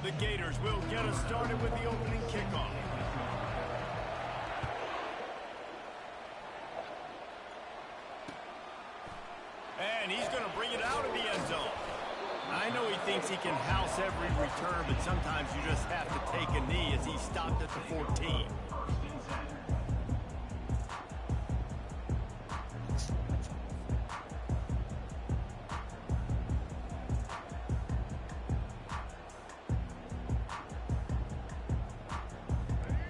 The Gators will get us started with the opening kickoff. And he's going to bring it out of the end zone. I know he thinks he can house every return, but sometimes you just have to take a knee as he stopped at the 14.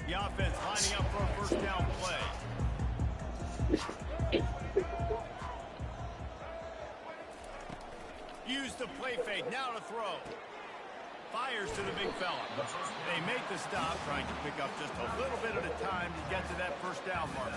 The offense lining up for a first down play. Use the play fake, now to throw. Fires to the big fella. They make the stop, trying to pick up just a little bit at a time to get to that first down marker.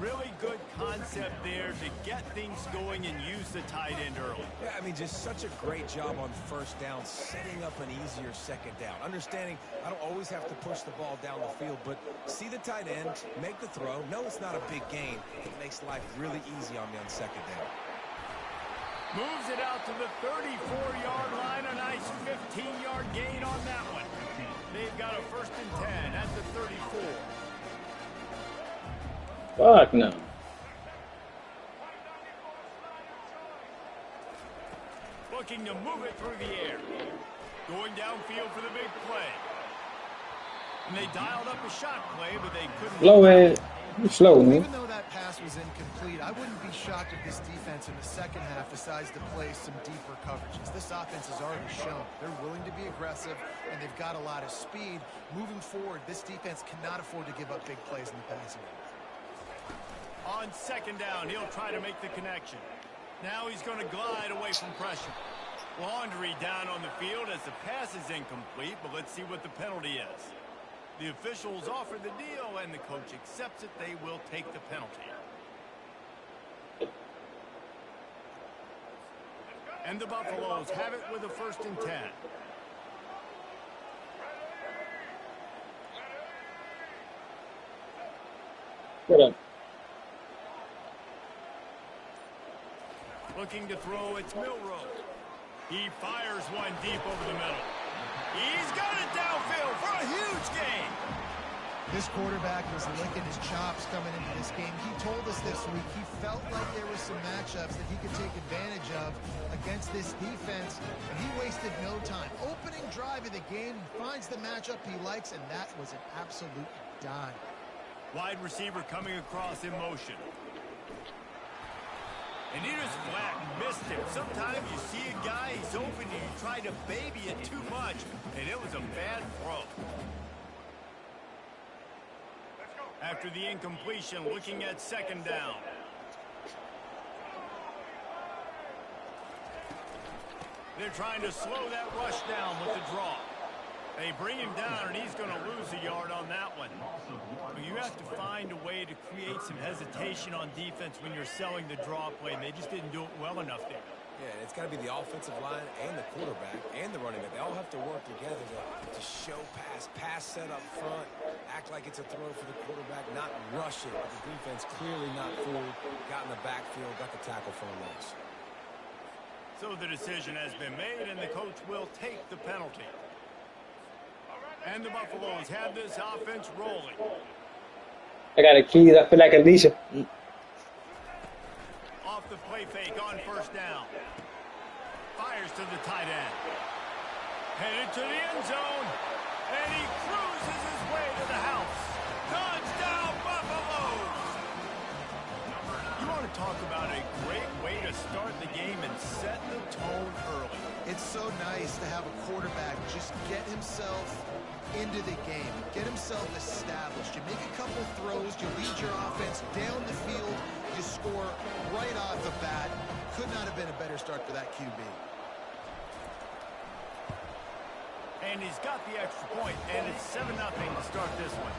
Really good concept there to get things going and use the tight end early. Yeah, I mean, just such a great job on first down, setting up an easier second down. Understanding I don't always have to push the ball down the field, but see the tight end, make the throw. No, it's not a big gain. It makes life really easy on me on second down. Moves it out to the 34-yard line. A nice 15-yard gain on that one. They've got a 1st and 10 at the 34. Fuck no. Looking to move it through the air. Going downfield for the big play. And they dialed up a shot play, but they couldn't. Blow it. You're slow, man. Even though that pass was incomplete, I wouldn't be shocked if this defense in the second half decides to play some deeper coverages. This offense has already shown they're willing to be aggressive, and they've got a lot of speed. Moving forward, this defense cannot afford to give up big plays in the passing game. On second down, he'll try to make the connection. Now he's going to glide away from pressure. Laundry down on the field as the pass is incomplete, but let's see what the penalty is. The officials offer the deal, and the coach accepts it. They will take the penalty. And the Buffaloes have it with a 1st and 10. Well done. Looking to throw, it's Milrow. He fires one deep over the middle. He's got it downfield for a huge gain. This quarterback was licking his chops coming into this game. He told us this week he felt like there were some matchups that he could take advantage of against this defense, and he wasted no time. Opening drive of the game, he finds the matchup he likes, and that was an absolute dime. Wide receiver coming across in motion. And he just flat missed him. Sometimes you see a guy, he's open, and you try to baby it too much, and it was a bad throw. After the incompletion, looking at second down. They're trying to slow that rush down with the draw. They bring him down, and he's going to lose a yard on that one. But you have to find a way to create some hesitation on defense when you're selling the draw play, and they just didn't do it well enough there. Yeah, it's got to be the offensive line and the quarterback and the running back. They all have to work together to show pass set up front, act like it's a throw for the quarterback, not rush it. But the defense clearly not fooled, got in the backfield, got the tackle for a loss. So the decision has been made, and the coach will take the penalty. And the Buffaloes have this offense rolling. I got a keys. I feel like Alicia. Off the play fake on 1st down. Fires to the tight end. Headed to the end zone. And he cruises his way to the house. Touchdown, Buffaloes! You want to talk about a great way to start the game and set the tone early. It's so nice to have a quarterback just get himself into the game, get himself established. You make a couple throws, you lead your offense down the field, you score right off the bat. Could not have been a better start for that QB. And he's got the extra point, and it's 7-0 to start this one.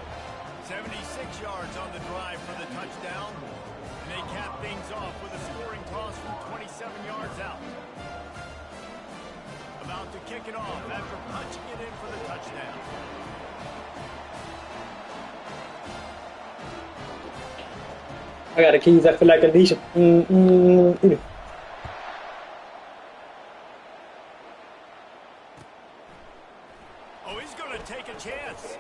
76 yards on the drive for the touchdown, and they cap things off with a scoring toss from 27 yards out. About to kick it off after punching it in for the touchdown. I got the keys. I feel like Alicia. Oh, he's going to take a chance.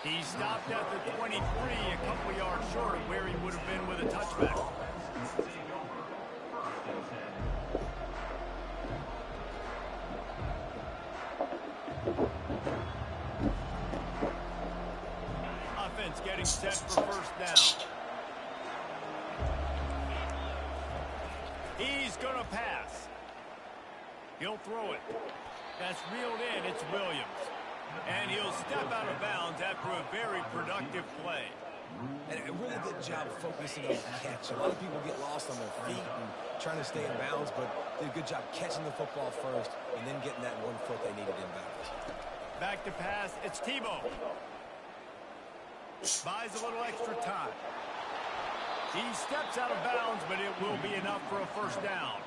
He stopped at the 23, a couple yards short of where he would have been with a touchback. Offense getting set for 1st down. He's going to pass. He'll throw it. That's reeled in. It's Williams. And he'll step out of bounds after a very productive play. And a really good job focusing on the catch. A lot of people get lost on their feet and trying to stay in bounds, but did a good job catching the football first and then getting that 1 foot they needed in bounds. Back to pass. It's Tebow. Buys a little extra time. He steps out of bounds, but it will be enough for a 1st down.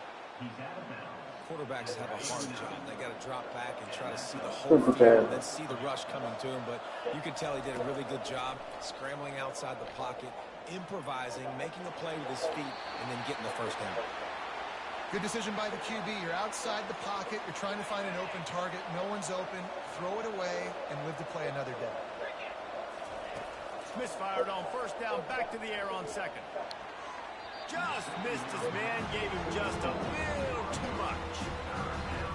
Quarterbacks have a hard job. They got to drop back and try to see the whole field and then see the rush coming to him. But you can tell he did a really good job scrambling outside the pocket, improvising, making a play with his feet, and then getting the 1st down. Good decision by the QB. You're outside the pocket. You're trying to find an open target. No one's open. Throw it away and live to play another day. Misfired on 1st down. Back to the air on 2nd. Just missed his man. Gave him just a little too much.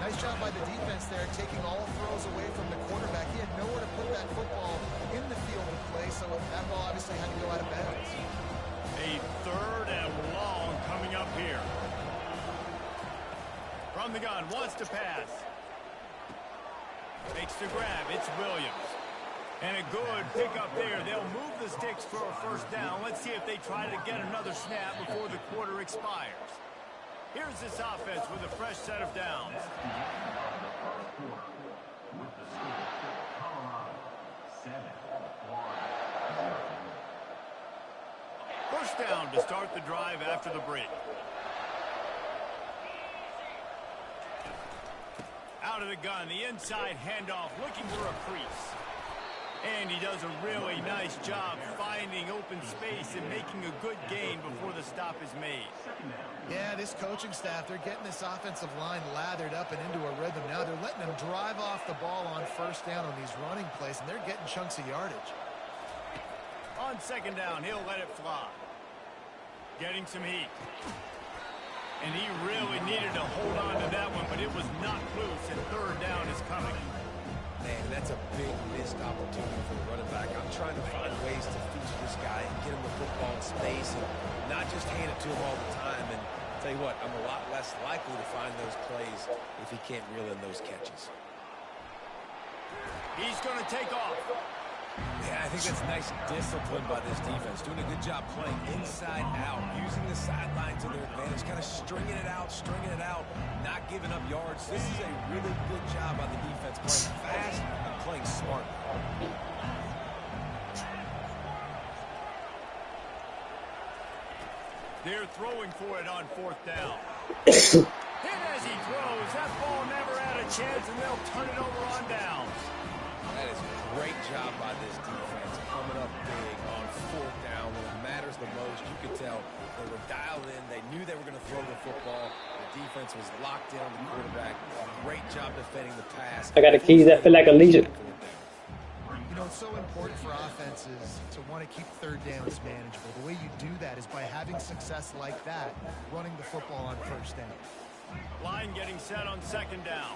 Nice job by the defense there, taking all throws away from the quarterback. He had nowhere to put that football in the field to play, so that ball obviously had to go out of bounds. A 3rd and long coming up here. From the gun, wants to pass. Makes the grab. It's Williams. And a good pickup there. They'll move the sticks for a first down. Let's see if they try to get another snap before the quarter expires. Here's this offense with a fresh set of downs. First down to start the drive after the break. Out of the gun, the inside handoff, looking for a crease. And he does a really nice job finding open space and making a good gain before the stop is made. Yeah, this coaching staff, they're getting this offensive line lathered up and into a rhythm. Now they're letting them drive off the ball on first down on these running plays, and they're getting chunks of yardage. On second down, he'll let it fly. Getting some heat. And he really needed to hold on to that one, but it was knocked loose, and third down is coming. Man, that's a big missed opportunity for the running back. I'm trying to find ways to feature this guy and get him the football in space and not just hand it to him all the time. And I'll tell you what, I'm a lot less likely to find those plays if he can't reel in those catches. He's going to take off. Yeah, I think that's nice discipline by this defense. Doing a good job playing inside out, using the sideline to their advantage, kind of stringing it out, not giving up yards. This is a really good job by the defense, playing fast and playing smart. They're throwing for it on fourth down. Hit as he throws. That ball never had a chance, and they'll turn it over on downs. That is a great job by this defense, coming up big on fourth down when it matters the most. You could tell they were dialed in. They knew they were going to throw the football. The defense was locked in on the quarterback. Great job defending the pass. I got the keys that feel like a legion. You know, it's so important for offenses to want to keep third downs manageable. The way you do that is by having success like that, running the football on first down. Line getting set on second down.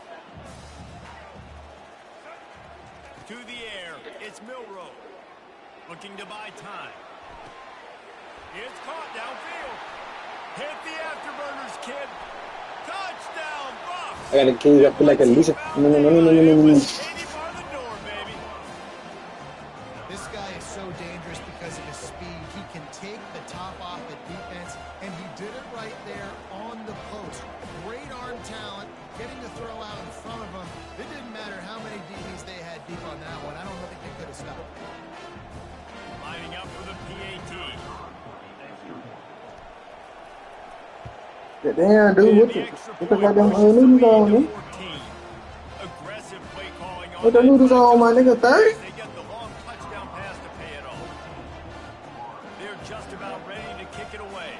To the air, it's Milrow. Looking to buy time. It's caught downfield. Hit the afterburners, kid. Touchdown, Bucks. I got the keys that feel like a legion. No. This guy is so dangerous because of his speed. He can take the top off the defense, and he did it right there on the post. Great arm talent, getting the throw out in front of him. It didn't matter how many DBs they had deep on that one. I don't think they could have stopped. Lining up for the PAT. Damn, dude, what the goddamn noodles on, man? Aggressive play calling on What the noodles on, my nigga, 30? They get the long touchdown pass to pay it off. They're just about ready to kick it away.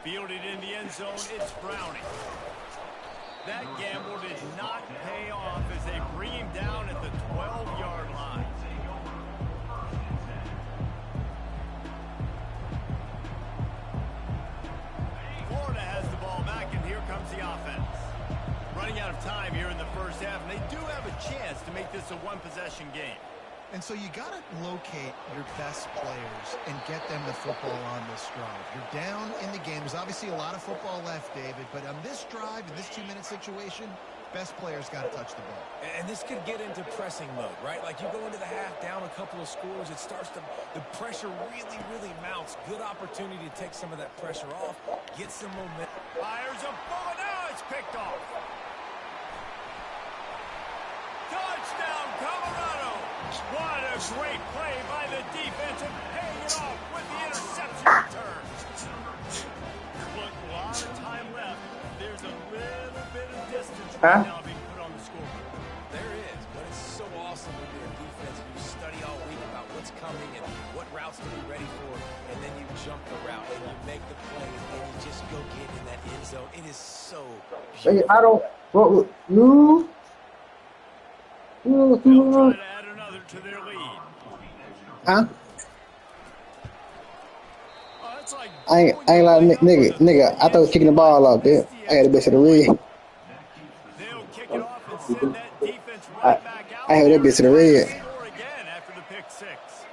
Fielded in the end zone, it's Browning. That gamble did not pay off as they bring him down at the 12-yard line. Florida has the ball back, and here comes the offense. Running out of time here in the first half, and they do have a chance to make this a one-possession game. And so you got to locate your best players and get them the football on this drive. You're down in the game. There's obviously a lot of football left, David, but on this drive, in this 2-minute situation, best players got to touch the ball. And this could get into pressing mode, right? Like you go into the half down a couple of scores, it starts to, the pressure really mounts. Good opportunity to take some of that pressure off, get some momentum. Fires a bullet, now it's picked off. Touchdown, Colorado. What a great play by the defense and paying it off with the interception return. Look, a lot of time left. There's a little bit of distance right now being put on the scoreboard. There is, but it's so awesome when you're a defense and you study all week about what's coming and what routes to be ready for, and then you jump the route and you make the play and you just go get in that end zone. It is so beautiful. I don't. What? You? They'll try to add another to their lead. Huh? Oh, that's like I ain't like nigga. I thought kicking the ball out there. I had the best of the red. They'll kick it off and send that defense right back out. I had that bitch in the red. Score again after the pick six.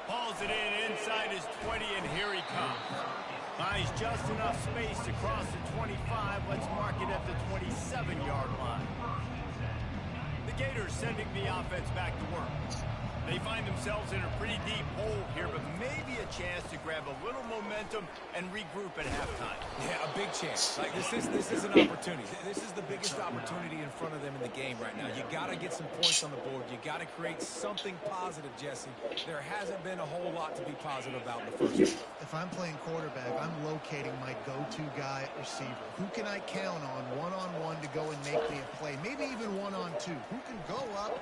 Pulls it in inside his 20, and here he comes. Finds just enough space to cross the 25. Let's mark it at the 27-yard line. The Gators sending the offense back to work. They find themselves in a pretty deep hole here, but maybe a chance to grab a little momentum and regroup at halftime. Yeah, a big chance. Like this is an opportunity. This is the biggest opportunity in front of them in the game right now. You got to get some points on the board. You got to create something positive, Jesse. There hasn't been a whole lot to be positive about in the first half. If I'm playing quarterback, I'm locating my go-to guy at receiver. Who can I count on one-on-one to go and make me a play? Maybe even one-on-two. Who can go up,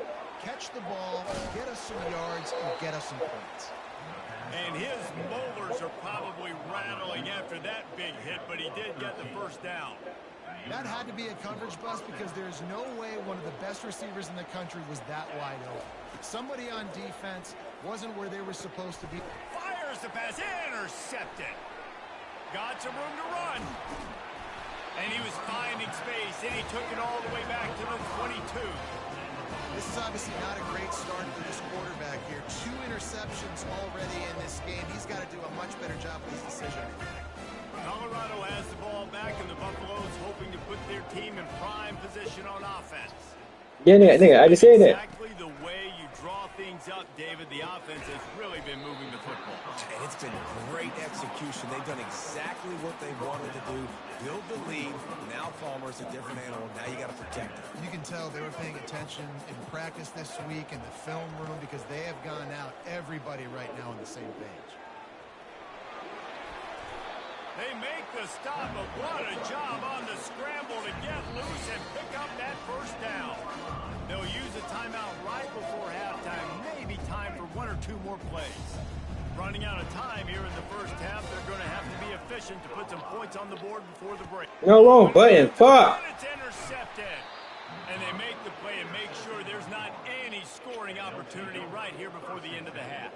catch the ball, get us some yards, and get us some points? And his molars are probably rattling after that big hit, but he did get the first down. That had to be a coverage bust because there's no way one of the best receivers in the country was that wide open. Somebody on defense wasn't where they were supposed to be. Fires the pass, intercepted. Got some room to run. And he was finding space, and he took it all the way back to the 22. This is obviously not a great start for this quarterback here. 2 interceptions already in this game. He's got to do a much better job with his decision. Colorado has the ball back, and the Buffaloes hoping to put their team in prime position on offense. Yeah, nigga, I just said that. Exactly the way you draw things up, David. The offense has really been moving the football. And it's been great execution. They've done exactly what they wanted to do. Build the lead. Now Palmer's a different animal. Now you got to protect him. You can tell they were paying attention in practice this week in the film room because they have gone out, everybody right now on the same page. They make the stop, but what a job on the scramble to get loose and pick up that first down. They'll use a timeout right before halftime, maybe time for 1 or 2 more plays. Running out of time here in the first half, they're going to have to be efficient to put some points on the board before the break. No wrong button. Fuck. It's intercepted. And they make the play and make sure there's not any scoring opportunity right here before the end of the half.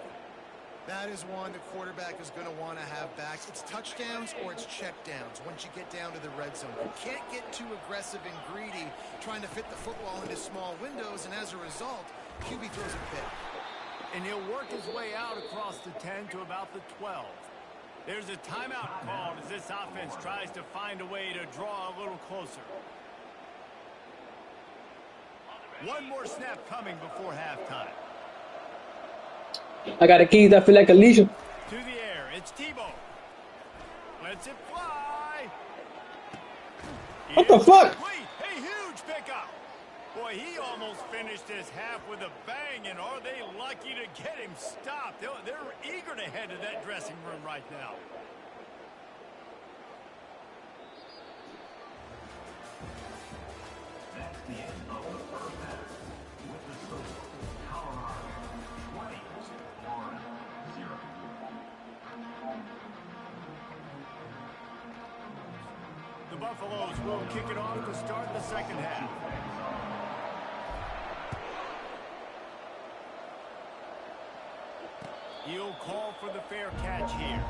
That is one the quarterback is going to want to have back. It's touchdowns or it's checkdowns once you get down to the red zone. You can't get too aggressive and greedy trying to fit the football into small windows, and as a result, QB throws a pick. And he'll work his way out across the 10 to about the 12. There's a timeout called as this offense tries to find a way to draw a little closer. One more snap coming before halftime. I got the keys. I feel like Alicia. To the air, it's Tebow. Lets it fly. What the fuck? A huge pickup. Boy, he almost finished his half with a bang, and are they lucky to get him stopped? They're eager to head to that dressing room right now. The Buffaloes will kick it off to start the second half. He'll call for the fair catch here.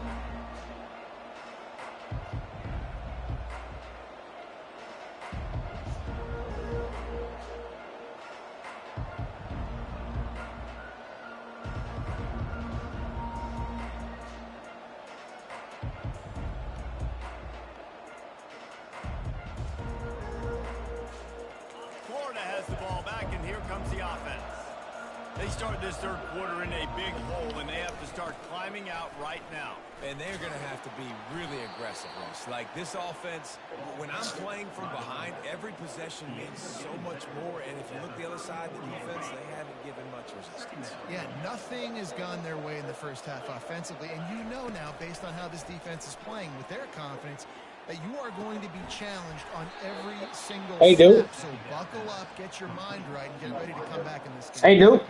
Florida has the ball back, and here comes the offense. They start this third quarter in a big hole, and they have to start climbing out right now. And they're going to have to be really aggressive, Russ. Like this offense, when I'm playing from behind, every possession means so much more. And if you look the other side, the defense, they haven't given much resistance. Yeah, nothing has gone their way in the first half offensively. And you know now, based on how this defense is playing with their confidence, that you are going to be challenged on every single snap. So buckle up, get your mind right, and get ready to come back in this game. Hey, dude.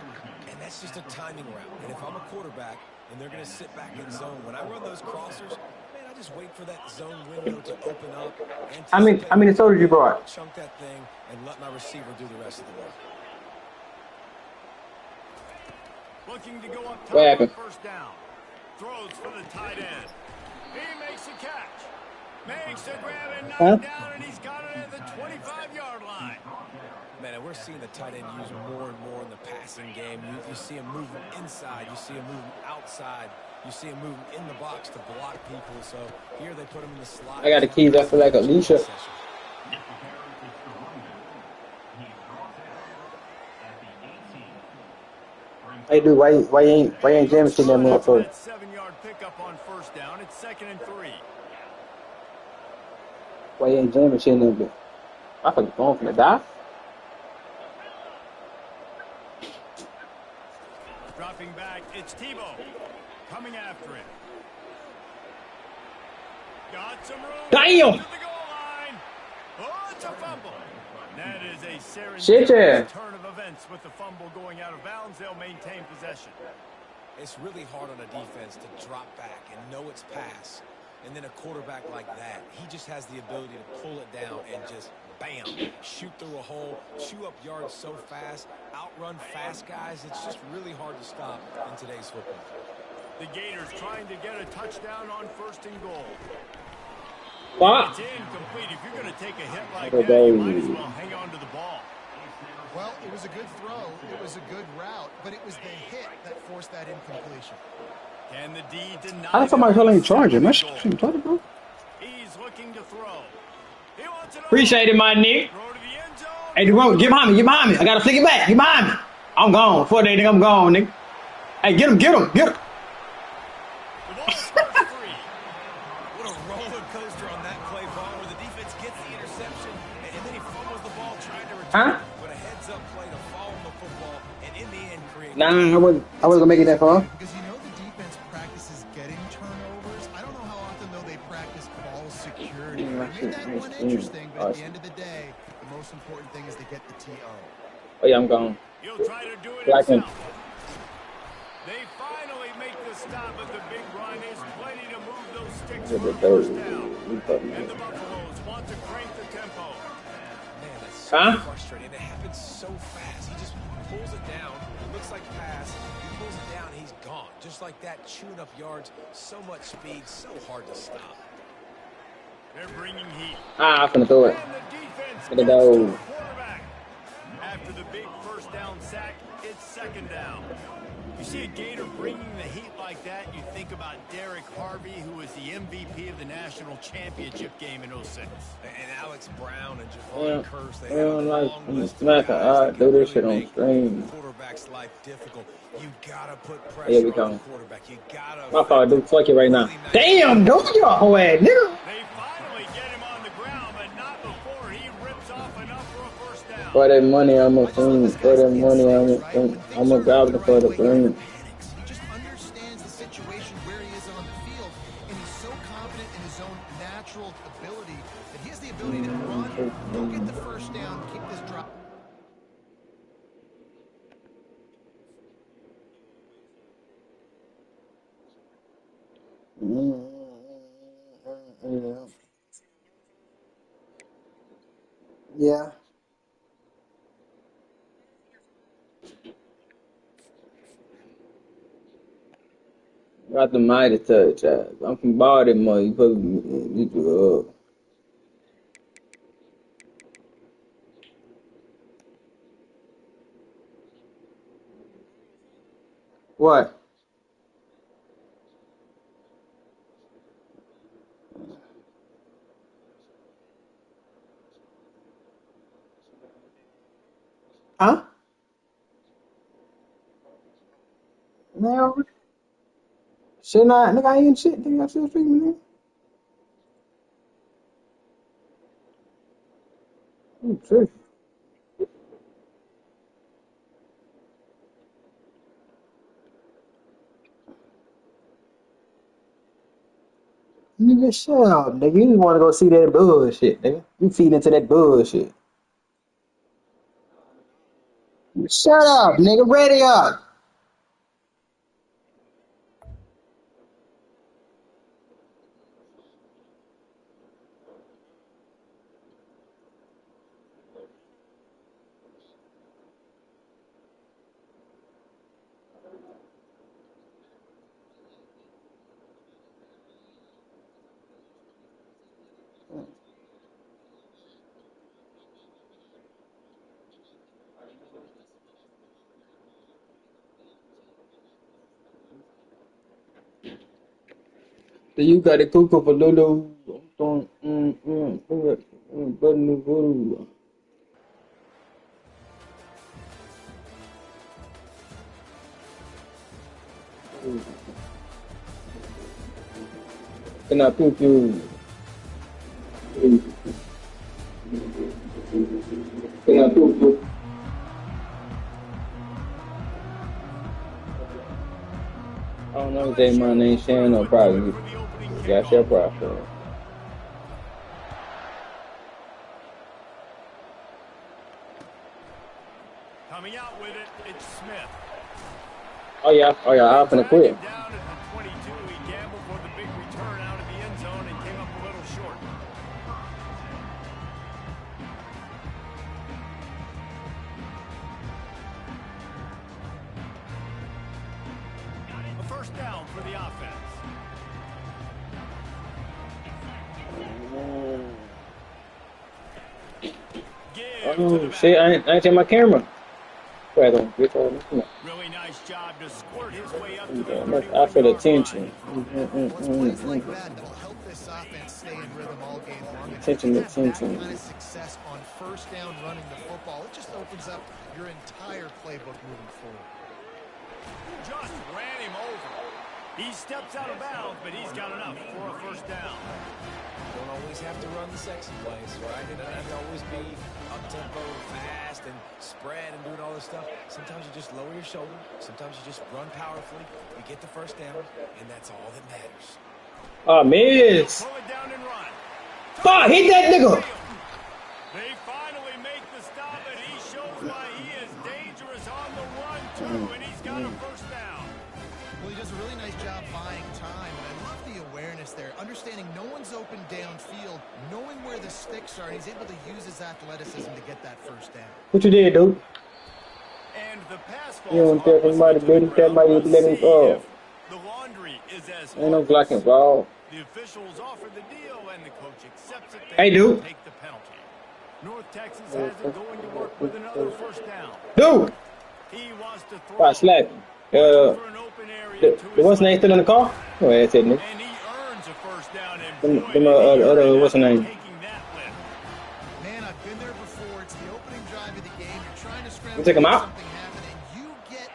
And that's just a timing route. And if I'm a quarterback and they're going to sit back in zone, when I run those crossers, man, I just wait for that zone window to open up. How many soldiers you brought? Chunk that thing and let my receiver do the rest of the work. Looking to go up top What on happened? first down. Throws for the tight end. He makes the catch. Makes the grab and knock down, and he's got it at the 25-yard line. Man, and we're seeing the tight end used more and more in the passing game. You see him moving inside. You see him moving outside. You see him moving in the box to block people. So here they put him in the slot. I got the keys. I feel like Alicia. Hey, dude, why you ain't jamming shit in that motherfucker? 7-yard pickup on first down. It's 2nd and 3. Why you ain't jamming shit in that bit? I fucking phone finna die. Dropping back, it's Tebow. Coming after it. Got some room. Damn! To the goal line. Oh, it's a fumble. That is a serendipitous turn of events with the fumble going out of bounds. They'll maintain possession. It's really hard on a defense to drop back and know it's pass. And then a quarterback like that, he just has the ability to pull it down and just, bam, shoot through a hole, chew up yards so fast, outrun fast guys. It's just really hard to stop in today's football. The Gators trying to get a touchdown on 1st and goal. What? It's incomplete. If you're going to take a hit like that, you might as well hang on to the ball. Well, it was a good throw. It was a good route, but it was the hit that forced that incompletion. Can the D deny? I thought somebody was ain't charging. My shit retarded, bro. He's looking to throw. He wants it. Appreciate it, my nigga. Throw to the end zone. Hey, Jerome, get behind me. Get behind me. I gotta flick it back. Get behind me. I'm gone. Before they think I'm gone, nigga. Hey, get him. Get him. Get him. The ball's first free. What a roller coaster on that play ball where the defense gets the interception and then he fumbles the ball trying to return. Huh? With a heads-up play to follow the football and in the end create. Nah, I wasn't gonna make it that far. Because you know the defense practices getting turnovers. I don't know how often, though, they practice ball security. They made that one interesting, but at the end of the day, the most important thing is to get the TO. Oh, yeah, I'm gone. He'll try to do it Black himself. They finally make the stop, but the big run is plenty to move those sticks for a first down. And the Buffaloes want to crank the tempo. Man, that's so frustrating. It happens so fast. He just pulls it down. It looks like pass. He pulls it down. He's gone. Just like that, chewing up yards. So much speed. So hard to stop. They're bringing heat. I'm finna throw it. And the defense Finna gets to go. the quarterback. After the big first down sack, it's 2nd down. You see a Gator bringing the heat like that, you think about Derek Harvey, who was the MVP of the national championship game in 06. And Alex Brown and Javon Curse, they I have a don't like long list of smacking. guys I that do can this shit really on make stream. the quarterback's life difficult. You gotta put Yeah, we pressure on come. the quarterback. You gotta. My fault, dude. Fuck it right now. Damn, don't you a hoe ass nigga. They finally get him on the ground, but not before he rips off enough for a first down. For that money, I'm a fiend. For that money, I'm a goblin for the brain. He just understands the situation where he is on the field, and he's so confident in his own natural ability that he has the ability to run, go get the first down, keep this drop. Yeah. Got the mighty touch. I'm from Baltimore. You put me up. What? Huh? Now, shit, not nigga. I ain't shit. Nigga, I still streaming, nigga. I'm tripping. Nigga, shut up, nigga. You just want to go see that bullshit, nigga. You feed into that bullshit. Shut up, nigga. Ready up. So you got a cocoa for Lulu. Can I cook you? Can I cook you? I don't know if they my name Shannon or probably got your profile. Coming out with it, it's Smith. Oh yeah, I'm finna quit. Down at the 22, he gambled for the big return out of the end zone and came up a little short. A first down for the offense. Oh shit, I ain't taking my camera. Really nice job to squirt his way up to the I feel the tension. It's plays like that that'll help this offense stay in rhythm all game long. If you Tension, have that tension. kind of success on first down running the football, it just opens up your entire playbook moving forward. Just ran him over. He steps out of bounds, but he's got enough for a first down. Don't always have to run the sexy plays, right? It doesn't have to always be up-tempo, fast, and spread and doing all this stuff. Sometimes you just lower your shoulder. Sometimes you just run powerfully. You get the first down, and that's all that matters. Oh, miss. Pull it down and run. Fuck, hit that nigga. They finally make the stop, and he shows why he is dangerous on the run, too, and he's got a first down. Well, he does a really nice job buying time, and I love the awareness there, understanding no one's open downfield, knowing where the sticks are, and he's able to use his athleticism to get that first down. What you did, dude? And the pass You don't tell somebody, baby, tell somebody to let him go. the laundry is as Ain't no black and ball. the officials offer the deal, and the coach accepts it. Hey, dude. Take the penalty. North Texas has it going to work with another first down. Dude, He wants to throw. Why slap him? For an open area to his What's his name still in the car? Oh, that's it, nigga. and he earns a first down. And Them other, what's her name? taking that lift. Man, I've been there before. It's the opening drive of the game. You're trying to scramble You take him to make out? something happen, and you get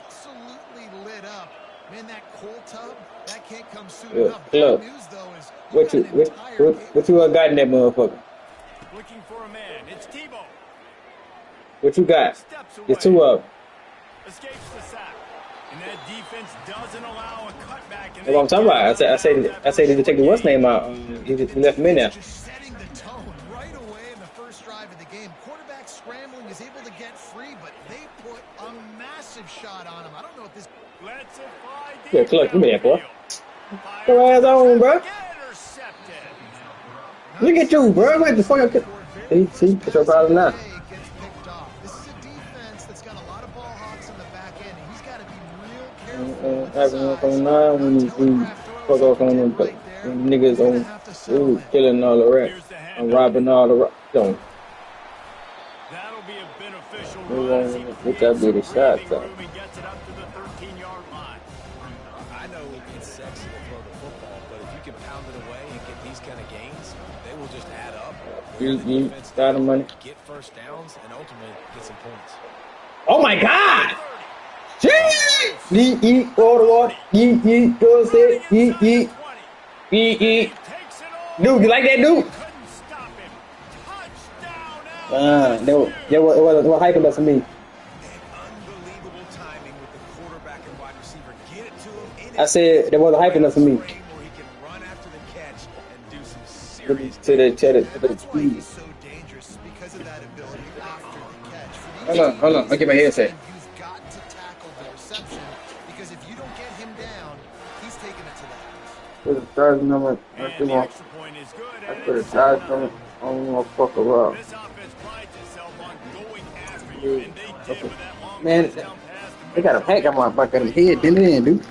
absolutely lit up. Man, that cold tub, that can't come soon Yeah, enough. look. Good news, though, is What you got an entire what you got in that motherfucker? Looking for a man. It's Tebow. What you got? Steps away. It's two of them. Escapes the sack. And that defense doesn't allow a cutback. That's what I'm talking about. I say to take the what's name out. He just left him in there. just setting the tone right away in the first drive of the game. Quarterback scrambling is able to get free, but they put a massive shot on him. I don't know if this. Lets it fly deep. Yeah, Clark, give me that, boy. downfield. Go ass on, bro. Intercepted. Look at you, bro. What the fuck? See, it's your problem now. Gets picked off. This is a defense that's got a lot of ball hawks on the back end, and he's got to be real careful with his Everyone eyes. from now when you fuck off on them niggas on killing all the rats. I'm robbing all the rats. Don't. That'll be a beneficial We run as won't he get that big a shot, breathing though. room and gets it up to the 13-yard line. I know it's sexy to throw the football, but if you can pound it away and get these kind of gains, they will just add up. You got the money. Get first downs and ultimately get some points. oh my God. Ye, all the water. Ye, go say, ye. Takes it all. Dude, you like that, dude? Couldn't stop him. Touchdown. That was hyping us for me. And unbelievable timing with the quarterback and wide receiver. Get it to him in I said that was hyping us for me. frame where he can run after the catch and do some serious To the That's why he's so dangerous, because of that ability after the catch. For these Hold on. I'll get my headset. You've got to tackle the reception, because if you don't get him down, he's taking it to the house. Put the charge number. And the extra point is good. I and put a it's charge 7-0. number. I don't want to fuck around. This offense prides itself on going after you, and they did with that long Man, touchdown pass to they got a pack on my fucking head. Did it in, dude?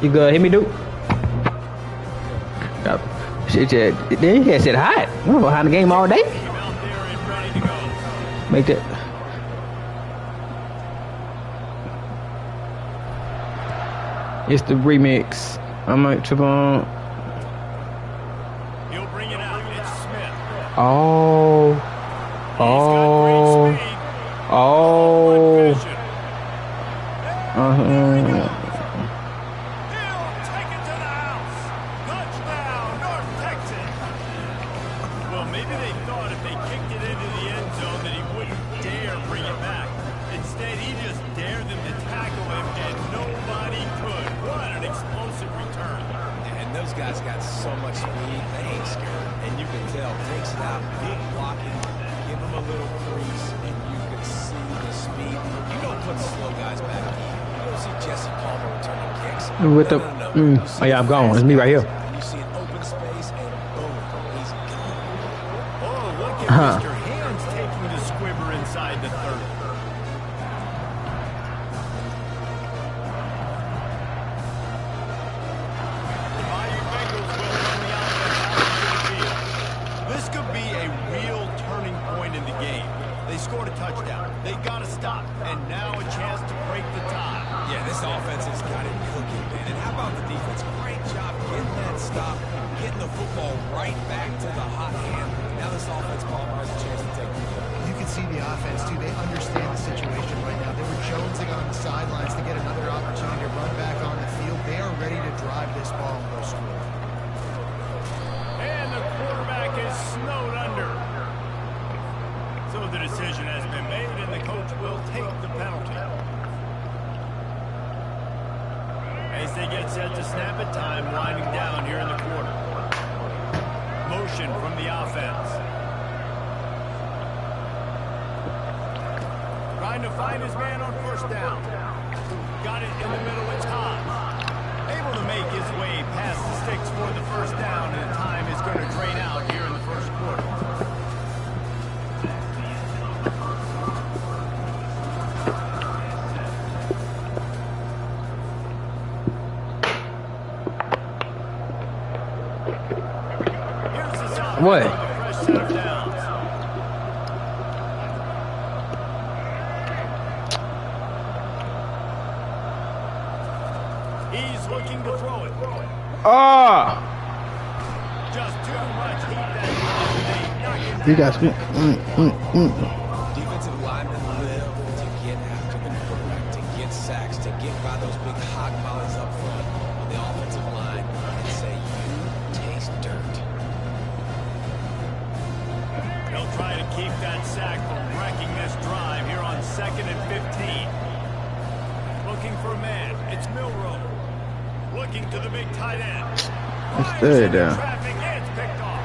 You good? Hit me, dude. Shit, then you said hot. I'm behind the game all day. him out there and ready to go. Make that. It's the remix. I might trip on. He'll bring it out. It's Smith. Oh. Oh. Oh. He'll take it to the house. Touchdown, North Texas. Well, maybe they thought if they kicked it into the end zone that he wouldn't dare bring it back. Instead, he just dared them to tackle him, and nobody could. What an explosive return. And those guys got so much speed, they ain't scared. And you can tell, takes it out, big blocking, give them a little crease, and you can see the speed. You don't put slow guys back. You don't see Jesse Palmer returning kicks. With the, oh yeah, I'm gone. It's me right here. And you see an open space, and boom, he's gone. Oh, look at Mr. Hands taking the squibber inside the 30. Scored a touchdown. They got to stop, and now a chance to break the tie. Yeah, this offense has got it cooking, man. And how about the defense? Great job getting that stop, getting the football right back to the hot hand. Now this offense, Palmer, has a chance to take the lead. You can see the offense, too. They understand the situation right now. They were jonesing on the sidelines to get another opportunity to run back on the field. They are ready to drive this ball and go score. And the quarterback is snowed under. So the decision has been made, and the coach will take the penalty. As they get set to snap it, time winding down here in the quarter. Motion from the offense. Trying to find his man on first down. Got it in the middle, it's Hobbs. Able to make his way past the sticks for the first down, and time is going to drain out here in the first quarter. What? He's looking to throw it. Ah! Just too much heat that You guys. Defensive linemen live to get after the quarterback, to get sacks, to get by those big hog mollies up front on the offensive line and say, you taste dirt. They'll try to keep that sack from wrecking this drive here on 2nd and 15. Looking for a man. It's Milrow. Looking to the big tight end. It's third down. Traffic, it's picked off.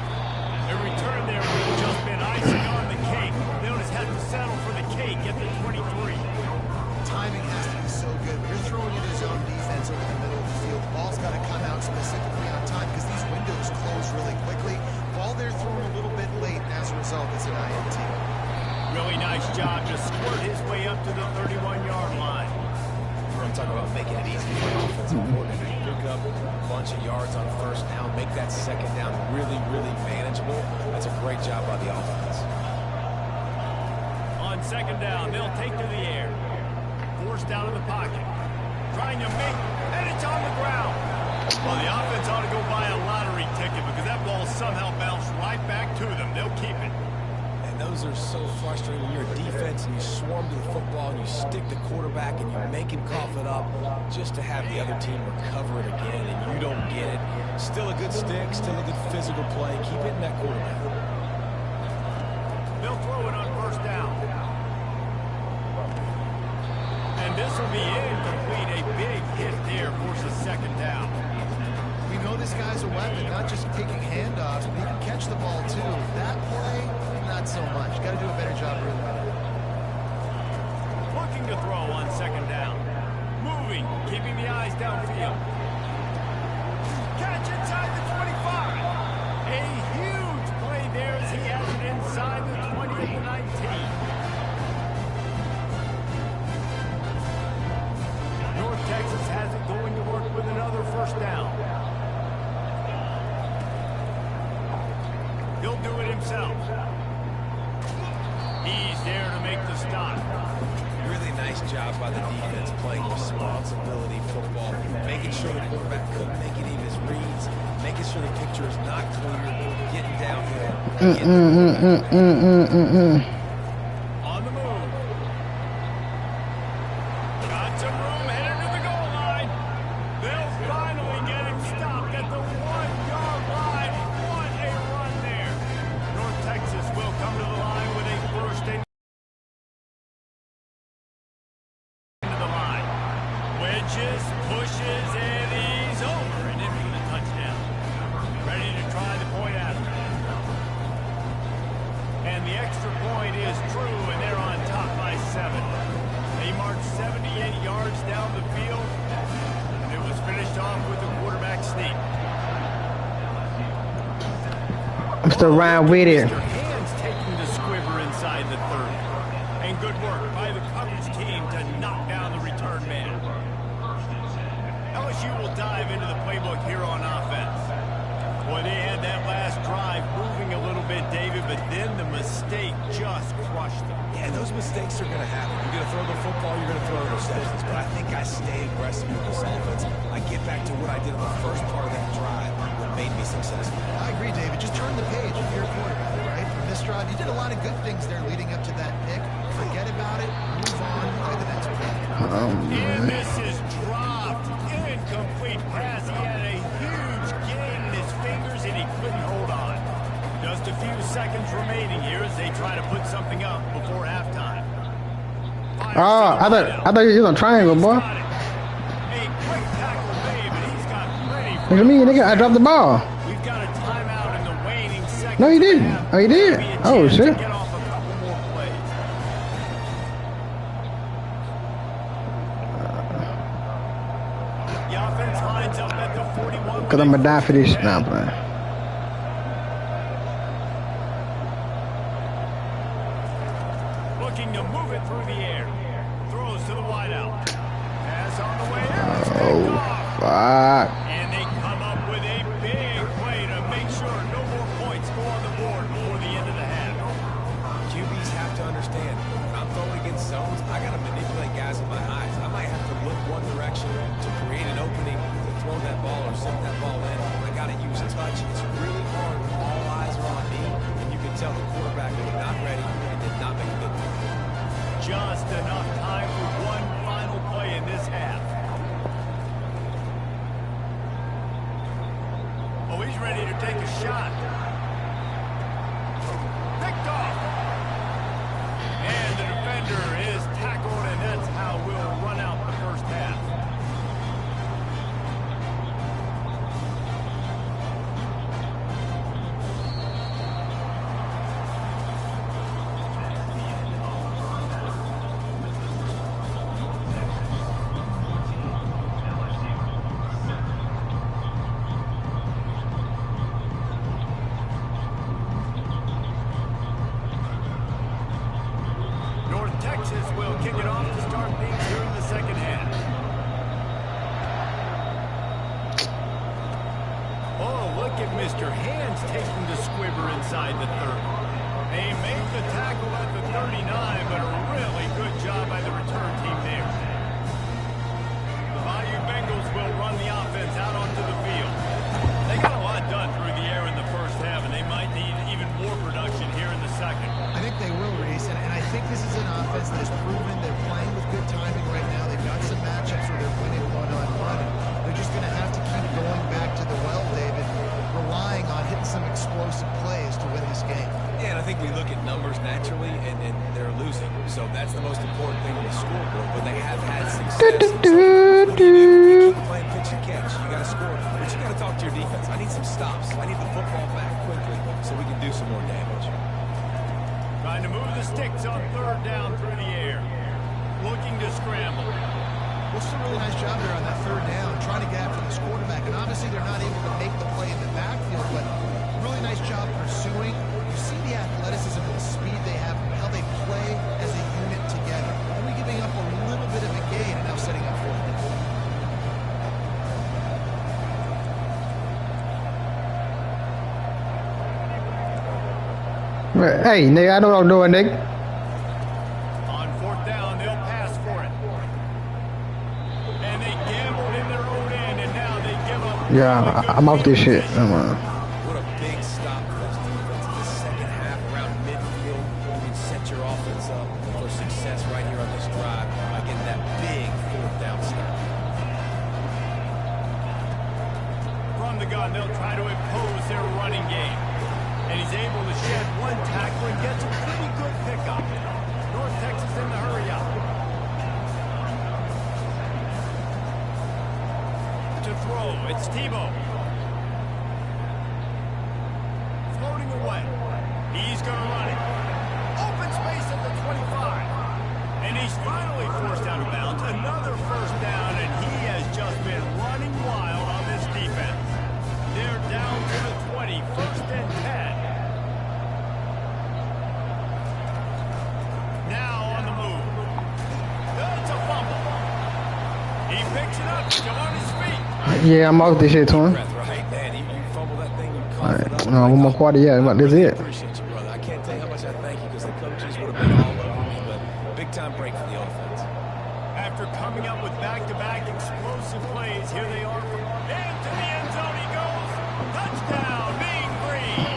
The return there would have just been icing on the cake. They'll just have to settle for the cake at the 23. Timing has to be so good. When you're throwing it his own defense over the middle of the field, the ball's got to come out specifically on time because these windows close really quickly. Ball they're thrown a little bit late, and as a result, it's an INT. Really nice job to squirt his way up to the 31-yard line. I'm talking about making it easy for the offensive coordinator. Pick up a bunch of yards on first down, make that second down really, really manageable. That's a great job by the offense. On 2nd down, they'll take to the air. Forced out of the pocket. Trying to make, and it's on the ground. Well, the offense ought to go buy a lottery ticket because that ball somehow bounced right back to them. They'll keep it. And those are so frustrating when you're a defense and you swarm to the football and you stick the quarterback and you make him cough it up just to have the other team recover it again and you don't get it. Still a good stick, still a good physical play. Keep hitting that quarterback. They'll throw it on first down. And this will be incomplete. A big hit there forces 2nd down. We know this guy's a weapon, not just taking handoffs, but he can catch the ball too. That play, not so much. Got to do a better job really. Looking to throw on 2nd down. Moving, keeping the eyes downfield. Catch inside the 25. A huge play there as he has it inside the 20 at the 19. North Texas has it going to work with another first down. He'll do it himself. He's there to make the stop. Really nice job by the defense playing responsibility football, making sure the quarterback couldn't make any of his reads, making sure the picture is not clear, getting downhill. On the move. Got some room headed to the goal line. They'll finally get him stopped at the 1-yard line. What a run there. North Texas will come to the line with a first and pushes, and he's over and in for the touchdown. Ready to try the point after. And the extra point is true, and they're on top by 7. They marched 78 yards down the field, and it was finished off with the quarterback sneak. Mr. Ryan with it. Mr. Hands taking the squiver inside the 30. And good work by the coverage team to knock down the return man. LSU will dive into the playbook here on offense. Boy, they had that last drive moving a little bit, David, but then the mistake just crushed them. Yeah, those mistakes are going to happen. You're going to throw the football, you're going to throw interceptions. But I think I stay aggressive with this offense. I get back to what I did in the first part of that drive that made me successful. I agree, David. Just turn the page if you're a quarterback, right? From this drive, you did a lot of good things there leading up to that pick. Forget about it. Move on. Play the next play. And this is dropped. Incomplete pass. He had a huge gain in his fingers, and he couldn't hold on. Just a few seconds remaining here as they try to put something up before halftime. Oh, I thought you was on triangle, boy. A quick tackle made, but he's got plenty. What do you mean, nigga? I dropped the ball. We've got a timeout in the waning seconds. No, he didn't. Oh, he did. Oh, shit. Get off a couple more plays. The offense lines up at the 41. Because I'm going to die for this. Nah, I'm playing. Looking to move it through the air. Throws to the wideout. Pass on the way out. Oh, fuck. And they come up with a big play to make sure no more points go on the board before the end of the half. QBs have to understand, when I'm throwing against zones, I got to manipulate guys with my eyes. I might have to look one direction to create an opening to throw that ball or send that ball in. I got to use touch. It's really hard when all eyes are on me, and you can tell the quarterback was not ready and did not make a good play. Just enough time for one final play in this half. Oh, he's ready to take a shot. Picked off. And the defender is tackled, and that's how we'll run out the first half. Texas will kick it off to start things here in the second half. Oh, look at Mr. Hands taking the squiver inside the 30. They made the tackle at the 39, but a really good job by the return team there. The Bayou Bengals will run the offense out onto the field. They got a lot done through the air in the first half, and they might need even more production here in the second. I think they will, Reese, and I think this is an offense that has proven they're playing with good timing right now. They've got some matchups where they're winning one-on-one. They're just going to have to keep going back to the well, David, relying on hitting some explosive plays to win this game. Yeah, and I think we look at numbers naturally, and they're losing. So that's the most important thing on the scoreboard, but they have had success. You keep playing pitch and catch. You got to score, but you got to talk to your defense. I need some stops. I need the football back quickly so we can do some more damage. Trying to move the sticks on third down through the air. Looking to scramble. Well, it's a really nice job there on that third down, trying to get after this quarterback. And obviously they're not able to make the play in the backfield, but really nice job pursuing. You see the athleticism and the speed they have, how they play as a unit together. Only giving up a little bit of a gain and now setting up for it. Hey, nigga, I know what I'm doing, nigga. On fourth down, they'll pass Yeah, I'm off this shit. What a big stop for this defense in the second half around midfield. You can set your offense up for success right here on this drive by getting that big fourth down stop. From the gun, they'll try to impose their running game. And he's able to shed one tackle and gets a pretty good pickup. North Texas in the hurry up. To throw, it's Tebow. Floating away. He's going to run it. Open space at the 25. And he's finally forced out of bounds. Another first down, and he has just been running wild on this defense. They're down to the 20, first and 10. Now on the move. That's a fumble. He picks it up, still on his feet. Yeah, I'm off this shit, twin. Right, man. You fumble that thing, you All cough it right, up. no, one more quarter, yeah, that's I it. appreciate you, brother. I can't tell you how much I thank you because the coaches would have been all over me, but big time break for the offense. After coming up with back-to-back explosive plays, here they are. Into the end zone he goes. Touchdown, Mean Green.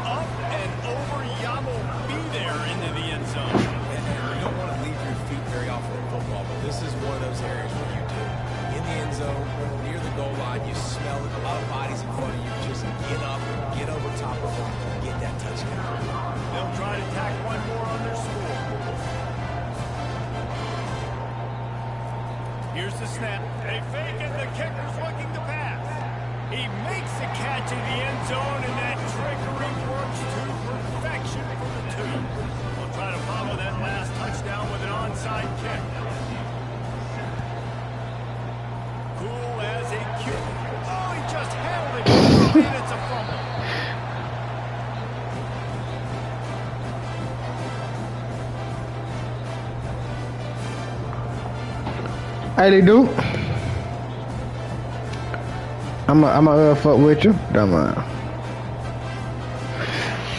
Up and over, Yamo be there into the end zone. And you don't want to leave your feet very often in football, but this is one of those areas where you do. In the end zone, near the goal line, you smell it, a lot of bodies in front of you. Just get up, get over top of them, and get that touchdown. They'll try to tack one more on their score. Here's the snap. They fake it. The kicker's looking to pass. He makes the catch in the end zone, and that trickery works to perfection for the two. They'll try to follow that last touchdown with an onside kick. Cool as a cucumber. Oh, he just held it. And it's a fumble. Hey, they do. I'm fuck with you. Don't mind.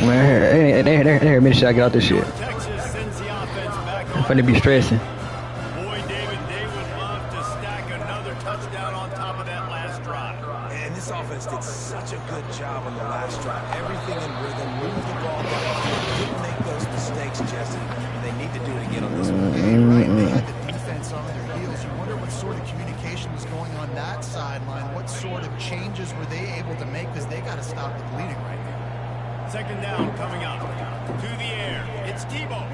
Man, they heard me shot get out this shit. Texas sends the offense back I'm on. finna be stressing. Boy, David, they would love to stack another touchdown on top of that last drive. And this offense did such a good job on the last drive. Everything in rhythm, moved the ball down, didn't make those mistakes, Jesse, and they need to do it again on this one. Right, they had the defense on their heels. You wonder what sort of communication was going on that sideline. What sort of changes were they able to make? Because they got to stop the bleeding right now. Second down coming up. To the air. It's Tebow.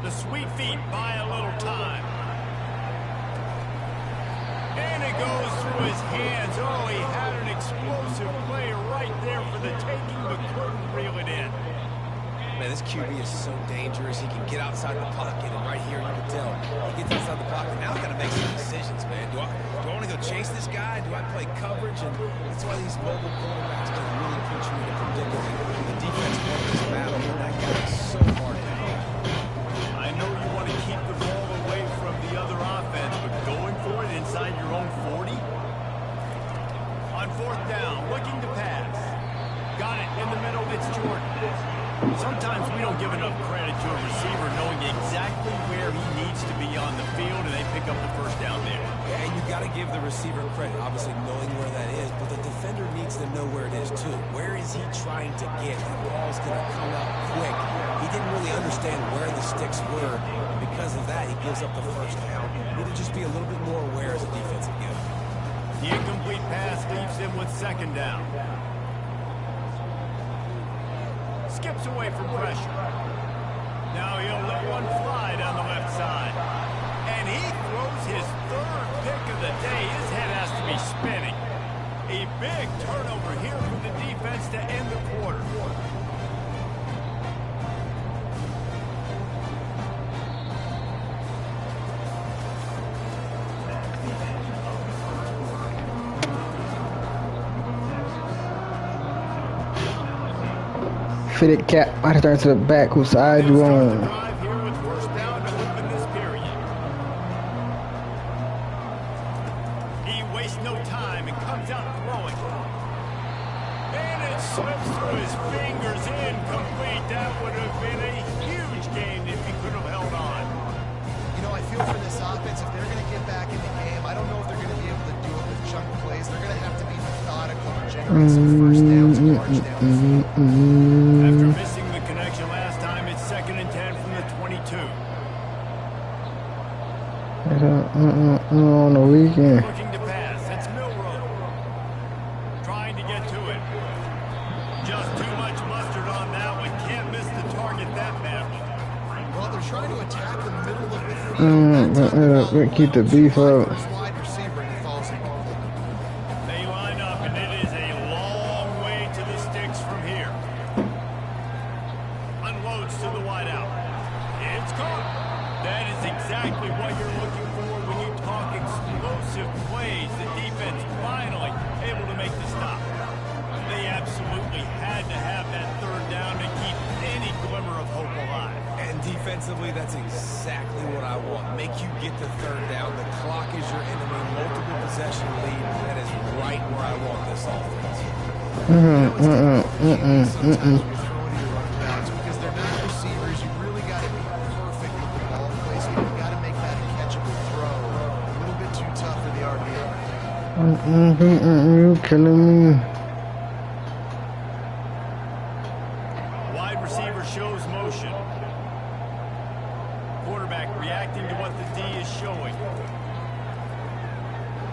The sweet feet buy a little time. And it goes through his hands. Oh, he had an explosive play right there for the taking, but couldn't reel it in. Man, this QB is so dangerous. He can get outside the pocket, and right here you can tell he gets outside the pocket. Now I got to make some decisions, man. Do I want to go chase this guy? Do I play coverage? And that's why these mobile quarterbacks can really put you in a predicament. The defense won this battle, and that guy is so hard to hit. I know you want to keep the ball away from the other offense, but going for it inside your own 40? On fourth down, looking to pass. Got it in the middle, it's Jordan. Sometimes we don't give enough credit to a receiver knowing exactly where he needs to be on the field, and they pick up the first down there. Yeah, and you got to give the receiver credit, obviously knowing where that is, but the defender needs to know where it is too. Where is he trying to get? That ball's going to come out quick. He didn't really understand where the sticks were, and because of that, he gives up the first down. You need to just be a little bit more aware as a defensive guy. The incomplete pass leaves him with second down. Skips away from pressure. Now he'll let one fly down the left side. And he throws his third pick of the day. His head has to be spinning. A big turnover here from the defense to end the quarter. Fitted cap. I turn to the back. Whose side you on? Drive here with first down to open this period. He wastes no time and comes out throwing. And it slips through his fingers, incomplete. That would have been a huge game if he could have held on. You know, I feel for this offense, if they're going to get back in the game, I don't know if they're going to be able to do it with After missing the connection last time, it's 2nd and 10 from the 22. On the weekend. Looking to pass. It's Milrow. Trying to get to it. Just too much mustard on that one. Can't miss the target that badly. Well, they're trying to attack the middle of the field. Keep the beef up. Wide receiver, and he falls incomplete. They line up, and it is a long way to the sticks from here. Unloads to the wideout. It's caught. That is exactly what you're looking for when you talk explosive plays. The defense finally able to make the stop. They absolutely had to have that 3rd down to keep any glimmer of hope alive. And defensively, that's exactly what I want. Make you get the 3rd down. The clock is your enemy. Multiple possession lead. That is right where I want this offense. Sometimes when you're throwing to your running backs, because they're not receivers, you really got to be perfect with the ball placement. You got to make that a catchable throw. A little bit too tough for the RPO. You killing me. Wide receiver shows motion. Quarterback reacting to what the D is showing.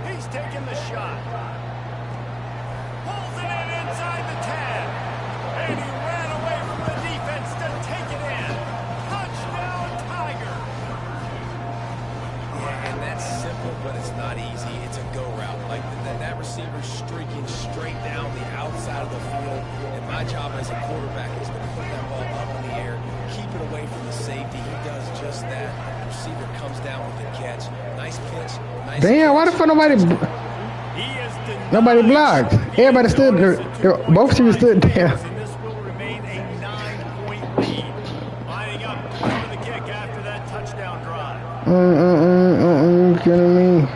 He's taking the shot. Pulls it in inside the 10. And he ran away from the defense to take it in. Touchdown, Tiger. Yeah, and that's simple, but it's not easy. It's a go route. Like that receiver streaking straight down the outside of the field. And my job as a quarterback is to put that ball up in the air, keep it away from the safety. He does just that. The receiver comes down with the catch. Nice pitch. Nice Damn, why the fuck nobody blocked? Everybody stood there. Both teams stood there. And this will remain a 9-point lead. Lining up for the kick after that touchdown drive. You kidding me?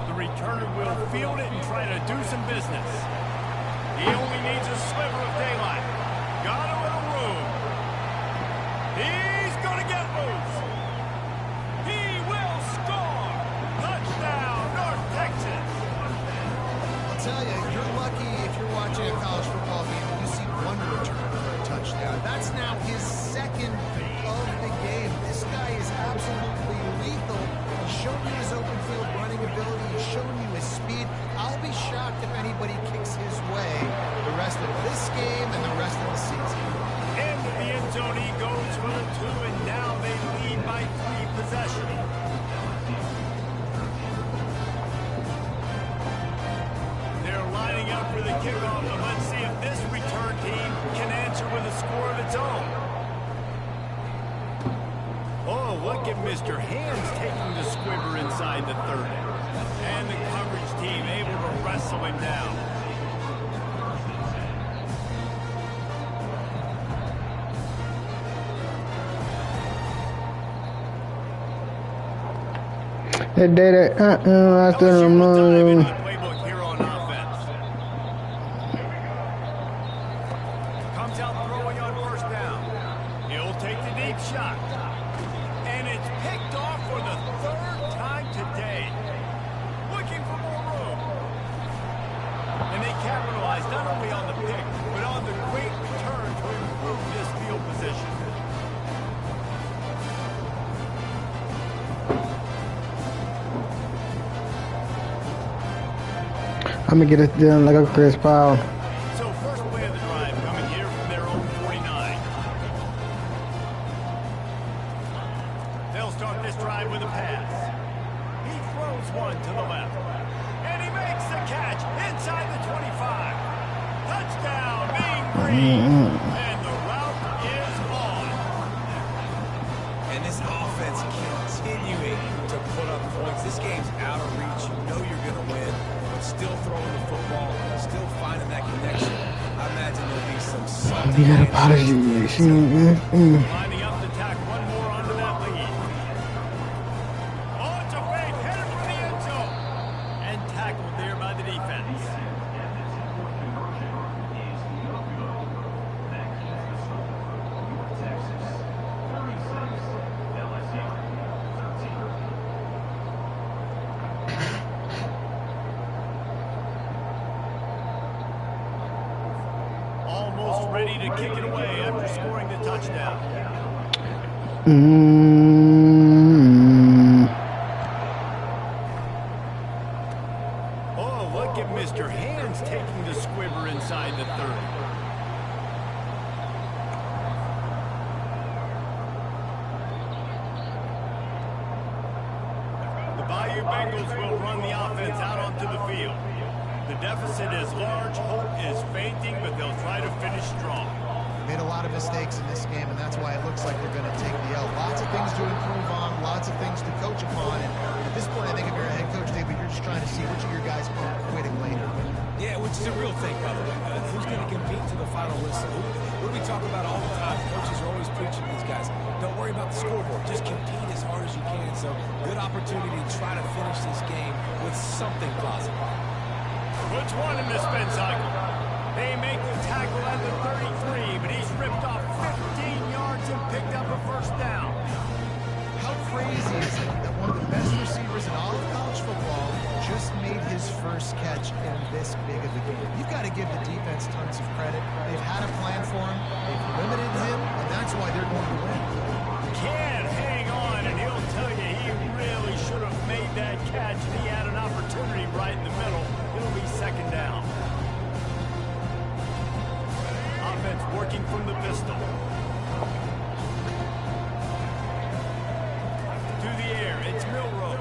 The returner will field it and try to do some business. He only needs a sliver of daylight. Got a little room. He's going to get loose. He will score. Touchdown, North Texas. I'll tell you, you're lucky if you're watching a college football game and you see one return for a touchdown. That's now his 2nd of the game. This guy is absolutely lethal. He's shown you his open field running ability. He's shown you his speed. I'll be shocked if anybody kicks his way the rest of this game and the rest of the season. Into the end zone he goes for the 2, and now they lead by 3 possessions. They're lining up for the kickoff, and let's see if this return team can answer with a score of its own. Oh, look at Mr. Hands taking the squibber inside the 30. And the coverage team able to wrestle him down. That day that I still remember. Playbook here on offense. Comes out throwing on 1st down. He'll take the deep shot. And it's picked off for the 3rd time today. Looking for more room. And they capitalize not only on the pick, but on the great return to improve this field position. I'm gonna get it done like a Chris Paul. So first play of the drive coming here from their own 49. They'll start this drive with a pass. He throws one to the left. And he makes the catch inside the 25. Touchdown, Mean Green. And the route is on. And this offense continuing to put up points. This game's out of reach. You know you're going to win. Still throwing the football, still finding that connection. I imagine there'll be some You got apology. Lining up to tack one more onto that lead. Oh, it's a fake, headed for the end zone. And tackled there by the defense. ready to kick it away after scoring the touchdown. Oh, look at Mr. Hands taking the squibber inside the 30. The Bayou Bengals will run the offense out onto the field. The deficit is large, hope is fainting, but they'll try to finish strong. Made a lot of mistakes in this game, and that's why it looks like they're going to take the L. Lots of things to improve on, lots of things to coach upon, and at this point, I think if you're a head coach, David, you're just trying to see which of your guys are quitting later. Yeah, which is a real thing, by the way. Who's going to compete to the final whistle? What do we talk about all the time? Coaches are always preaching to these guys. Don't worry about the scoreboard. Just compete as hard as you can. So, good opportunity to try to finish this game with something positive. Puts one in the spin cycle. They make the tackle at the 33, but he's ripped off 15 yards and picked up a first down. How crazy is it that one of the best receivers in all of college football just made his first catch in this big of a game? You've got to give the defense tons of credit. They've had a plan for him. They've limited him, and that's why they're going to win. Can't hang on, and he'll tell you he really should have made that catch. He had an opportunity right in the middle. It'll be second down. Offense working from the pistol. To the air, it's Milrow.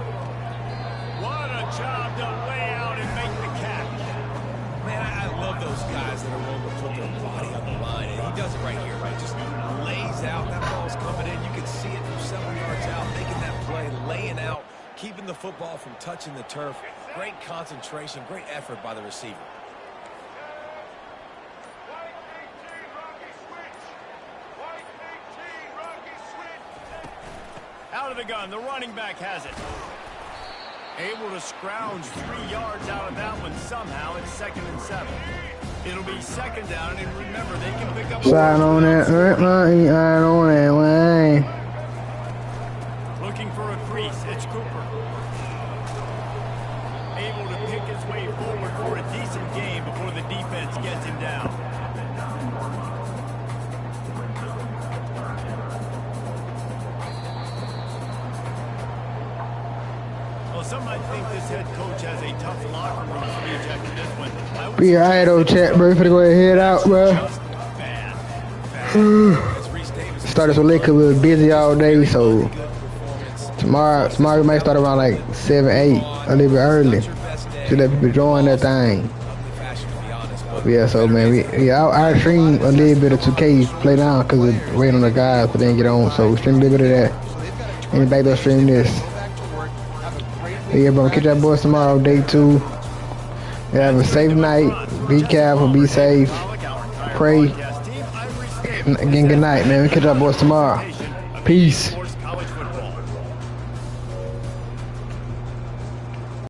What a job to lay out and make the catch. Man, I love those guys that are willing to put their body on the line, and he does it right here, right? Just lays out. That ball's coming in. You can see it from several yards out, making that play, laying out, keeping the football from touching the turf. Great concentration, great effort by the receiver. Out of the gun, the running back has it. Able to scrounge 3 yards out of that one somehow. It's 2nd and 7. It'll be second down, and remember, they can pick up... Side on that, right, side on that way. Looking for a crease, it's Cooper. Able to pick his way forward for a decent game before the defense gets him down. Well, some might think this head coach has a tough locker room speech after this one. Be alright, old chat, bro. Finna go ahead and head out, bro. Started so late 'cause we was busy all day, so tomorrow we might start around like 7, 8, a little bit early. To let people join that thing. Yeah, so man, I stream a little bit of 2K play down 'cause we're waiting on the guys, but they didn't get on, so we stream a little bit of that. And back there stream this. Yeah, bro, catch y'all boys tomorrow, day 2. Have a safe night. Be careful, be safe. Pray. And again, good night, man. We catch y'all boys tomorrow. Peace.